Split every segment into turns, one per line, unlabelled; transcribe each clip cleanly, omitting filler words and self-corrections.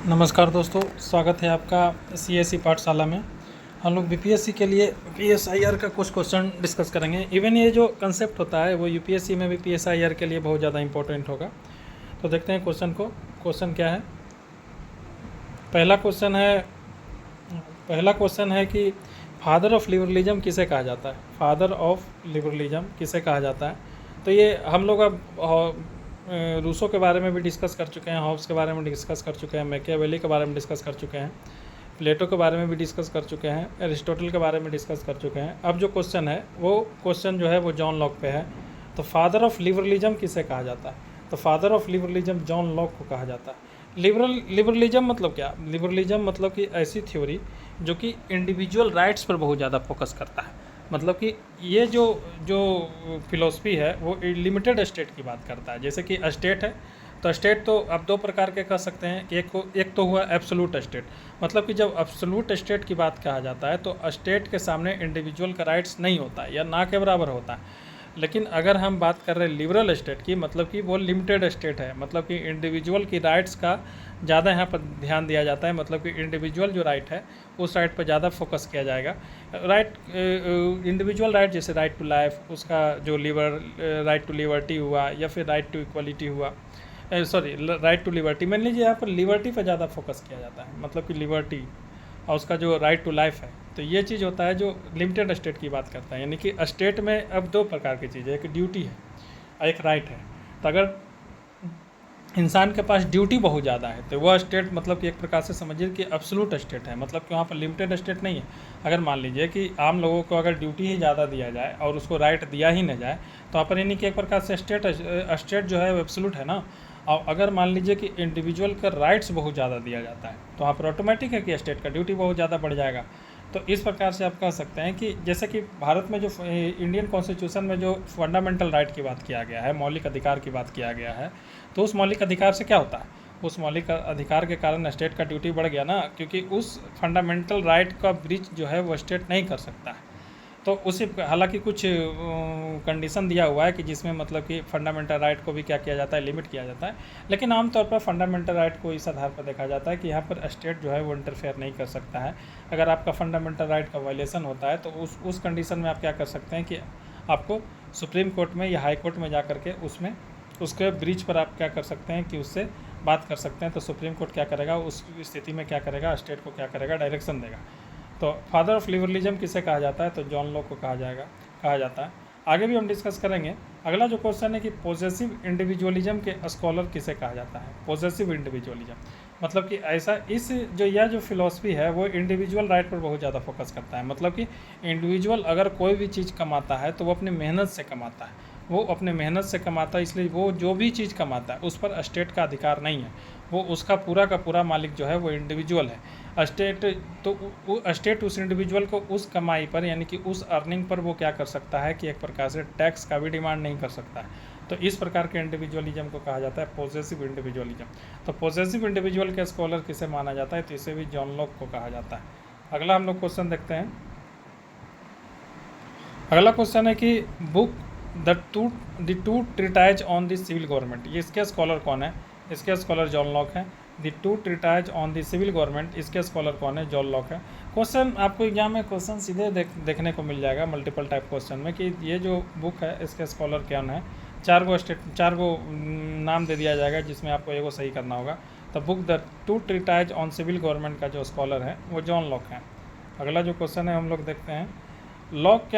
नमस्कार दोस्तों, स्वागत है आपका सीएसई पाठशाला में। हम लोग बीपीएससी के लिए पीएसआईआर का कुछ क्वेश्चन डिस्कस करेंगे। इवन ये जो कंसेप्ट होता है वो यूपीएससी में भी पीएसआईआर के लिए बहुत ज़्यादा इंपॉर्टेंट होगा। तो देखते हैं क्वेश्चन को। क्वेश्चन क्या है? पहला क्वेश्चन है कि फादर ऑफ लिबरलिज्म किसे कहा जाता है? फादर ऑफ लिबरलिज्म किसे कहा जाता है? तो ये हम लोग अब रूसो के बारे में भी डिस्कस कर चुके हैं, हॉब्स के बारे में डिस्कस कर चुके हैं, मैकियावेली के बारे में डिस्कस कर चुके हैं, प्लेटो के बारे में भी डिस्कस कर चुके हैं, एरिस्टोटल के बारे में डिस्कस कर चुके हैं। अब जो क्वेश्चन है वो क्वेश्चन जो है वो जॉन लॉक पे है। तो फादर ऑफ लिबरलिज्म किसे कहा जाता है? तो father of liberalism John Locke को कहा जाता है। लिबरलिज्म मतलब क्या? लिबरलिज्म मतलब कि ऐसी थ्योरी जो कि इंडिविजुअल राइट्स पर बहुत ज़्यादा फोकस करता है। मतलब कि ये जो जो फिलॉसफी है वो लिमिटेड स्टेट की बात करता है। जैसे कि स्टेट है तो स्टेट तो आप दो प्रकार के कह सकते हैं कि एक तो हुआ एब्सोल्यूट स्टेट। मतलब कि जब एब्सोल्यूट स्टेट की बात कहा जाता है तो स्टेट के सामने इंडिविजुअल का राइट्स नहीं होता है या ना के बराबर होता है। लेकिन अगर हम बात कर रहे हैं लिबरल स्टेट की, मतलब कि वो लिमिटेड स्टेट है। मतलब कि इंडिविजुअल की राइट्स का ज़्यादा यहाँ पर ध्यान दिया जाता है। मतलब कि इंडिविजुअल जो राइट है उस राइट पर ज़्यादा फोकस किया जाएगा। राइट, इंडिविजुअल राइट जैसे राइट टू लाइफ, उसका जो राइट टू लिबर्टी हुआ या फिर राइट टू इक्वलिटी हुआ, राइट टू लिबर्टी। मान लीजिए यहाँ पर लिबर्टी पर ज़्यादा फोकस किया जाता है। मतलब कि लिबर्टी और उसका जो राइट टू लाइफ है, तो ये चीज़ होता है जो लिमिटेड स्टेट की बात करता है। यानी कि स्टेट में अब दो प्रकार की चीज़ है, एक ड्यूटी है और एक राइट है। तो अगर इंसान के पास ड्यूटी बहुत ज़्यादा है तो वह स्टेट मतलब कि एक प्रकार से समझिए कि एब्सोल्यूट स्टेट है। मतलब कि वहाँ पर लिमिटेड स्टेट नहीं है। अगर मान लीजिए कि आम लोगों को अगर ड्यूटी ही ज़्यादा दिया जाए और उसको राइट दिया ही न जाए तो वहाँ पर यानी कि एक प्रकार से स्टेट जो है वो एब्सोल्यूट है ना। और अगर मान लीजिए कि इंडिविजुअल का राइट्स बहुत ज़्यादा दिया जाता है तो वहाँ पर ऑटोमेटिक है कि स्टेट का ड्यूटी बहुत ज़्यादा बढ़ जाएगा। तो इस प्रकार से आप कह सकते हैं कि जैसे कि भारत में जो इंडियन कॉन्स्टिट्यूशन में जो फंडामेंटल राइट की बात किया गया है, मौलिक अधिकार की बात किया गया है, तो उस मौलिक अधिकार से क्या होता है? उस मौलिक अधिकार के कारण स्टेट का ड्यूटी बढ़ गया ना, क्योंकि उस फंडामेंटल राइट का ब्रीच जो है वो स्टेट नहीं कर सकता है। तो उसी हालांकि कुछ कंडीशन दिया हुआ है कि जिसमें मतलब कि फंडामेंटल राइट को भी क्या किया जाता है, लिमिट किया जाता है। लेकिन आमतौर पर फंडामेंटल राइट को इस आधार पर देखा जाता है कि यहाँ पर स्टेट जो है वो इंटरफेयर नहीं कर सकता है। अगर आपका फंडामेंटल राइट का वायलेशन होता है तो उस कंडीशन में आप क्या कर सकते हैं कि आपको सुप्रीम कोर्ट में या हाई कोर्ट में जा करके उसमें उसके ब्रीच पर आप क्या कर सकते हैं कि उससे बात कर सकते हैं। तो सुप्रीम कोर्ट क्या करेगा, उस स्थिति में क्या करेगा, स्टेट को क्या करेगा, डायरेक्शन देगा। तो फादर ऑफ लिबरलिज्म किसे कहा जाता है? तो जॉन लॉक को कहा जाता है। आगे भी हम डिस्कस करेंगे। अगला जो क्वेश्चन है कि पॉजेसिव इंडिविजुअलिज्म के स्कॉलर किसे कहा जाता है? पॉजेसिव इंडिविजुअलिज्म मतलब कि ऐसा यह जो फिलॉसफी है वो इंडिविजुअल राइट पर बहुत ज़्यादा फोकस करता है। मतलब कि इंडिविजुअल अगर कोई भी चीज़ कमाता है तो वो अपनी मेहनत से कमाता है, वो अपने मेहनत से कमाता है, इसलिए वो जो भी चीज़ कमाता है उस पर स्टेट का अधिकार नहीं है। वो उसका पूरा का पूरा मालिक जो है वो इंडिविजुअल है। स्टेट उस इंडिविजुअल को उस कमाई पर यानी कि उस अर्निंग पर वो क्या कर सकता है कि एक प्रकार से टैक्स का भी डिमांड नहीं कर सकता है। तो इस प्रकार के इंडिविजुअलिज्म को कहा जाता है पॉजेसिव इंडिविजुअलिज्म। तो पॉजेसिव इंडिविजुअल के स्कॉलर किसे माना जाता है? तो इसे भी जॉन लॉक को कहा जाता है। अगला हम लोग क्वेश्चन देखते हैं। अगला क्वेश्चन है कि book the two treatise on the civil government, ये इसके स्कॉलर कौन है? इसके स्कॉलर जॉन लॉक है। The two treatise on the civil government, इसके स्कॉलर कौन है? जॉन लॉक है। क्वेश्चन आपको एग्जाम में क्वेश्चन सीधे देखने को मिल जाएगा मल्टीपल टाइप क्वेश्चन में कि ये जो बुक है इसके स्कॉलर कौन है। चार गो नाम दे दिया जाएगा जिसमें आपको एगो सही करना होगा। तो book the two treatise on civil government का जो स्कॉलर है वो जॉन लॉक है। अगला जो क्वेश्चन है हम लोग देखते हैं। लॉक के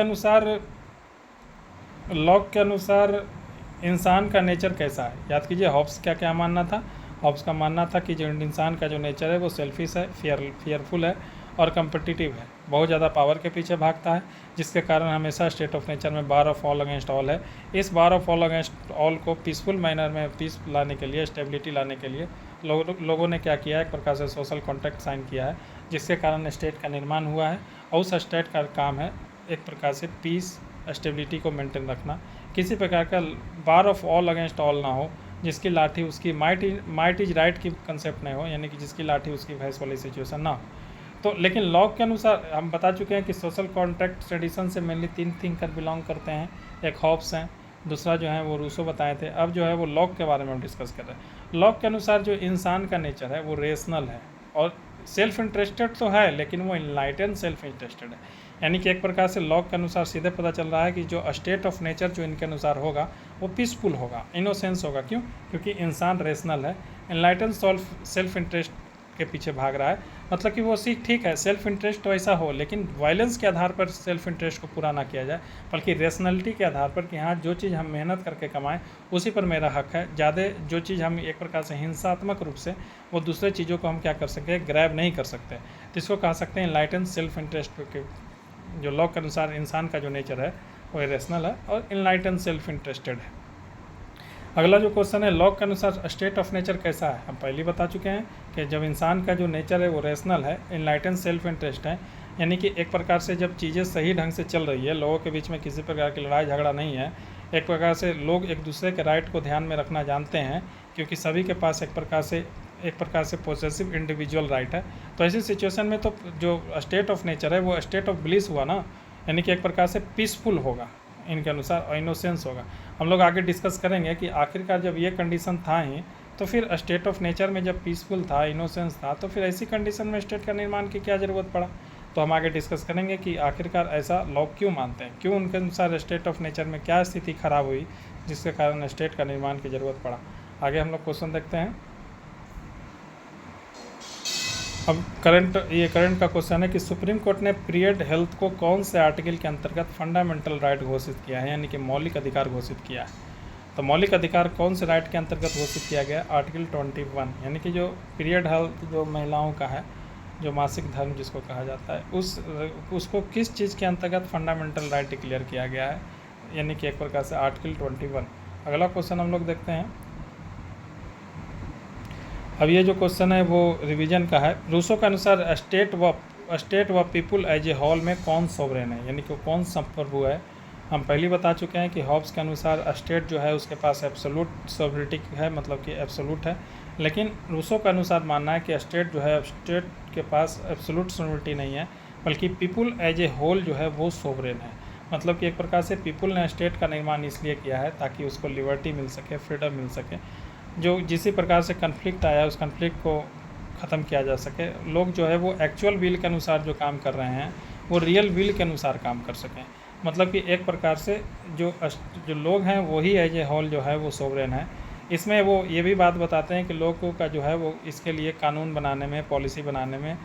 अनुसार इंसान का नेचर कैसा है? याद कीजिए हॉब्स क्या क्या मानना था। हॉब्स का मानना था कि जो इंसान का जो नेचर है वो सेल्फिश है, फियरफुल है और कम्पिटिटिव है, बहुत ज़्यादा पावर के पीछे भागता है, जिसके कारण हमेशा स्टेट ऑफ नेचर में बार ऑफ ऑल अगेंस्ट ऑल है। इस बार ऑफ ऑल अगेंस्ट ऑल को पीसफुल मैनर में पीस लाने के लिए, स्टेबिलिटी लाने के लिए लोगों ने क्या किया है, एक प्रकार से सोशल कॉन्ट्रैक्ट साइन किया है, जिसके कारण स्टेट का निर्माण हुआ है। और उस स्टेट का काम है एक प्रकार से पीस स्टेबिलिटी को मेंटेन रखना, किसी प्रकार का बार ऑफ ऑल अगेंस्ट ऑल ना हो, जिसकी लाठी उसकी माइट इज राइट की कंसेप्ट नहीं हो, यानी कि जिसकी लाठी उसकी भैंस वाली सिचुएशन ना हो। तो लेकिन लॉक के अनुसार हम बता चुके हैं कि सोशल कॉन्ट्रैक्ट ट्रेडिशन से मेनली तीन थिंकर बिलोंग करते हैं। एक हॉब्स हैं, दूसरा जो है वो रूसो बताए थे। अब जो है वो लॉक के बारे में हम डिस्कस कर रहे हैं। लॉक के अनुसार जो इंसान का नेचर है वो रेशनल है और सेल्फ इंटरेस्टेड तो है, लेकिन वो इनलाइटन सेल्फ इंटरेस्टेड है। यानी कि एक प्रकार से लॉक के अनुसार सीधे पता चल रहा है कि जो स्टेट ऑफ नेचर जो इनके अनुसार होगा वो पीसफुल होगा, इनोसेंस होगा। क्यों? क्योंकि इंसान रेशनल है, इनलाइटन सेल्फ इंटरेस्ट के पीछे भाग रहा है। मतलब कि वो सीख ठीक है, सेल्फ इंटरेस्ट तो ऐसा हो, लेकिन वायलेंस के आधार पर सेल्फ इंटरेस्ट को पूरा ना किया जाए, बल्कि रेशनलिटी के आधार पर कि हाँ जो चीज़ हम मेहनत करके कमाएं उसी पर मेरा हक है। ज़्यादा जो चीज़ हम एक प्रकार से हिंसात्मक रूप से वो दूसरे चीज़ों को हम क्या कर सकते हैं, ग्रैब नहीं कर सकते। तो इसको कह सकते हैं इनलाइटन सेल्फ इंटरेस्ट के, जो लॉ के अनुसार इंसान का जो नेचर है वो रेशनल है और इनलाइटन सेल्फ इंटरेस्टेड है। अगला जो क्वेश्चन है, लॉक के अनुसार स्टेट ऑफ नेचर कैसा है। हम पहले बता चुके हैं कि जब इंसान का जो नेचर है वो रेशनल है, इनलाइटन सेल्फ इंटरेस्ट है, यानी कि एक प्रकार से जब चीज़ें सही ढंग से चल रही है, लोगों के बीच में किसी प्रकार की लड़ाई झगड़ा नहीं है, एक प्रकार से लोग एक दूसरे के राइट को ध्यान में रखना जानते हैं, क्योंकि सभी के पास एक प्रकार से पोसेसिव इंडिविजुअल राइट है। तो ऐसी सिचुएशन में तो जो स्टेट ऑफ नेचर है वो स्टेट ऑफ ब्लिस हुआ ना, यानी कि एक प्रकार से पीसफुल होगा इनके अनुसार और इनोसेंस होगा। हम लोग आगे डिस्कस करेंगे कि आखिरकार जब ये कंडीशन था ही तो फिर स्टेट ऑफ नेचर में जब पीसफुल था, इनोसेंस था, तो फिर ऐसी कंडीशन में स्टेट का निर्माण की क्या ज़रूरत पड़ा। तो हम आगे डिस्कस करेंगे कि आखिरकार ऐसा लॉक क्यों मानते हैं, क्यों उनके अनुसार स्टेट ऑफ नेचर में क्या स्थिति खराब हुई जिसके कारण स्टेट का निर्माण की ज़रूरत पड़ा। आगे हम लोग क्वेश्चन देखते हैं। अब करंट का क्वेश्चन है कि सुप्रीम कोर्ट ने पीरियड हेल्थ को कौन से आर्टिकल के अंतर्गत फंडामेंटल राइट घोषित किया है, यानी कि मौलिक अधिकार घोषित किया है। तो मौलिक अधिकार कौन से राइट के अंतर्गत घोषित किया गया, आर्टिकल 21, यानी कि जो पीरियड हेल्थ जो महिलाओं का है, जो मासिक धर्म जिसको कहा जाता है, उसको किस चीज़ के अंतर्गत फंडामेंटल राइट डिक्लेयर किया गया है, यानी कि एक प्रकार से आर्टिकल 21। अगला क्वेश्चन हम लोग देखते हैं। अब ये जो क्वेश्चन है वो रिवीजन का है। रूसो के अनुसार स्टेट व पीपुल एज ए होल में कौन सोवरेन है, यानी कि कौन संप्रभु है। हम पहले बता चुके हैं कि हॉब्स के अनुसार स्टेट जो है उसके पास एब्सोल्यूट सोवरिटी है, मतलब कि एब्सोल्यूट है, लेकिन रूसो के अनुसार मानना है कि स्टेट जो है, स्टेट के पास एब्सोल्यूट सोवरिटी नहीं है, बल्कि पीपुल एज ए होल जो है वो सोवरेन है। मतलब कि एक प्रकार से पीपुल ने स्टेट का निर्माण इसलिए किया है ताकि उसको लिबर्टी मिल सके, फ्रीडम मिल सके, जो जिस प्रकार से कन्फ्लिक्ट आया उस कन्फ्लिक्ट को ख़त्म किया जा सके। लोग जो है वो एक्चुअल विल के अनुसार जो काम कर रहे हैं वो रियल विल के अनुसार काम कर सकें। मतलब कि एक प्रकार से जो लोग हैं वही एज ए होल जो है वो सोवरेन है। इसमें वो ये भी बात बताते हैं कि लोगों का जो है वो इसके लिए कानून बनाने में, पॉलिसी बनाने में,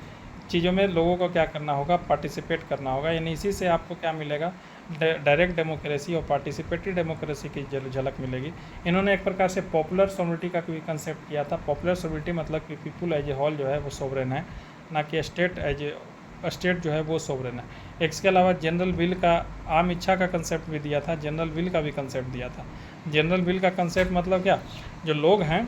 चीज़ों में लोगों को क्या करना होगा, पार्टिसिपेट करना होगा। यानी इसी से आपको क्या मिलेगा, डायरेक्ट डेमोक्रेसी और पार्टिसिपेटरी डेमोक्रेसी की झलक मिलेगी। इन्होंने एक प्रकार से पॉपुलर सोवरिटी का भी कंसेप्ट किया था। पॉपुलर सोवरिटी मतलब कि पीपुल एज ए होल जो है वो सोवरेन है, ना कि स्टेट जो है वो सोवरेन है। इसके अलावा जनरल विल का, आम इच्छा का कंसेप्ट भी दिया था, जनरल विल का भी कंसेप्ट दिया था। जनरल विल का कंसेप्ट मतलब क्या, जो लोग हैं,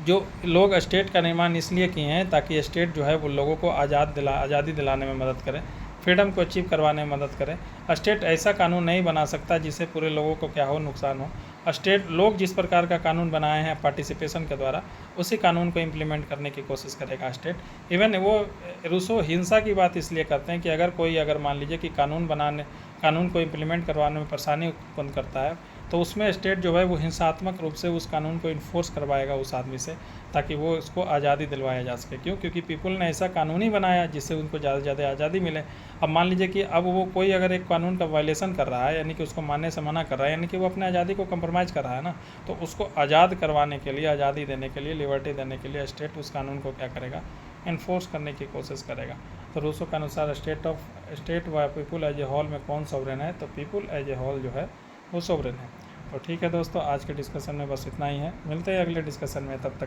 जो लोग स्टेट का निर्माण इसलिए किए हैं ताकि स्टेट जो है वो लोगों को आज़ादी दिलाने में मदद करे, फ्रीडम को अचीव करवाने में मदद करे। स्टेट ऐसा कानून नहीं बना सकता जिससे पूरे लोगों को क्या हो, नुकसान हो। स्टेट लोग जिस प्रकार का कानून बनाए हैं पार्टिसिपेशन के द्वारा, उसी कानून को इम्प्लीमेंट करने की कोशिश करेगा स्टेट। इवन वो रूसो हिंसा की बात इसलिए करते हैं कि अगर मान लीजिए कि कानून को इम्प्लीमेंट करवाने में परेशानी उत्पन्न करता है, तो उसमें स्टेट जो है वो हिंसात्मक रूप से उस कानून को इन्फोर्स करवाएगा उस आदमी से, ताकि वो उसको आज़ादी दिलवाया जा सके। क्यों? क्योंकि पीपल ने ऐसा कानून ही बनाया जिससे उनको ज़्यादा से ज़्यादा आज़ादी मिले। अब मान लीजिए कि अब वो कोई अगर एक कानून का वायलेशन कर रहा है, यानी कि उसको मानने से मना कर रहा है, यानी कि वो अपने आज़ादी को कंप्रोमाइज़ कर रहा है ना, तो उसको आज़ाद करवाने के लिए, आज़ादी देने के लिए, लिबर्टी देने के लिए स्टेट उस कानून को क्या करेगा, इन्फोर्स करने की कोशिश करेगा। तो रूसो के अनुसार स्टेट व पीपुल एज ए होल में कौन सोवरेन है, तो पीपुल एज ए होल जो है वो सोवरेन है। तो ठीक है दोस्तों, आज के डिस्कशन में बस इतना ही है। मिलते हैं अगले डिस्कशन में, तब तक